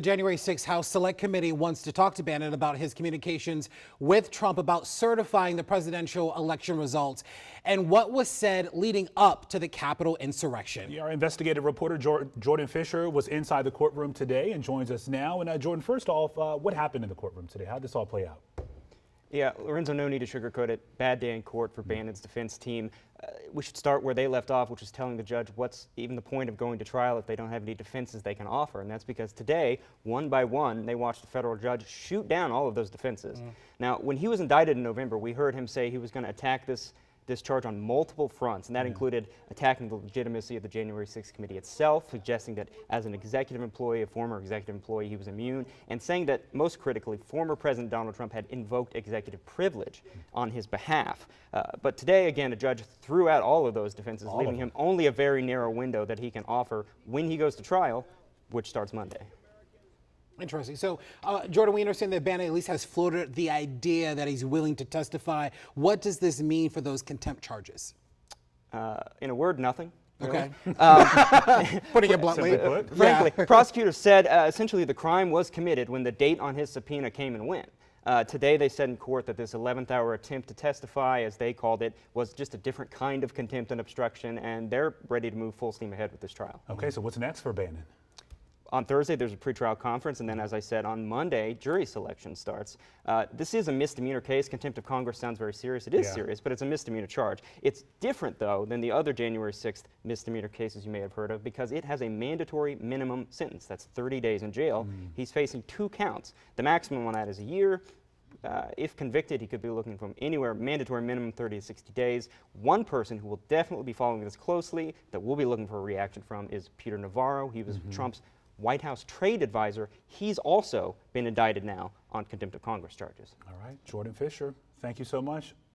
The January 6th House Select Committee wants to talk to Bannon about his communications with Trump about certifying the presidential election results and what was said leading up to the Capitol insurrection. Our investigative reporter Jordan Fisher was inside the courtroom today and joins us now. And Jordan, first off, what happened in the courtroom today? How did this all play out? Yeah, Lorenzo, no need to sugarcoat it. Bad day in court for Bannon's defense team. We should start where they left off, which is telling the judge what's even the point of going to trial if they don't have any defenses they can offer. And that's because today, one by one, they watched the federal judge shoot down all of those defenses. Now, when he was indicted in November, we heard him say he was going to attack this charge on multiple fronts, and that included attacking the legitimacy of the January 6th committee itself, suggesting that as an executive employee, a former executive employee, he was immune, and saying that, most critically, former President Donald Trump had invoked executive privilege on his behalf. But today, again, a judge threw out all of those defenses, leaving him only a very narrow window that he can offer when he goes to trial, which starts Monday. Interesting. So, Jordan, we understand that Bannon at least has floated the idea that he's willing to testify. What does this mean for those contempt charges? In a word, nothing. Okay. Really. Putting it bluntly. Frankly, prosecutors said essentially the crime was committed when the date on his subpoena came and went. Today they said in court that this 11th hour attempt to testify, as they called it, was just a different kind of contempt and obstruction, and they're ready to move full steam ahead with this trial. Okay, so what's next for Bannon? On Thursday, there's a pretrial conference, and then, as I said, on Monday, jury selection starts. This is a misdemeanor case. Contempt of Congress sounds very serious. It is serious, but it's a misdemeanor charge. It's different, though, than the other January 6th misdemeanor cases you may have heard of, because it has a mandatory minimum sentence. That's 30 days in jail. He's facing 2 counts. The maximum on that is a year. If convicted, he could be looking from anywhere, mandatory minimum 30 to 60 days. One person who will definitely be following this closely, that we'll be looking for a reaction from, is Peter Navarro. He was Trump's White House trade advisor. He's also been indicted now on contempt of Congress charges. All right, Jordan Fisher, thank you so much.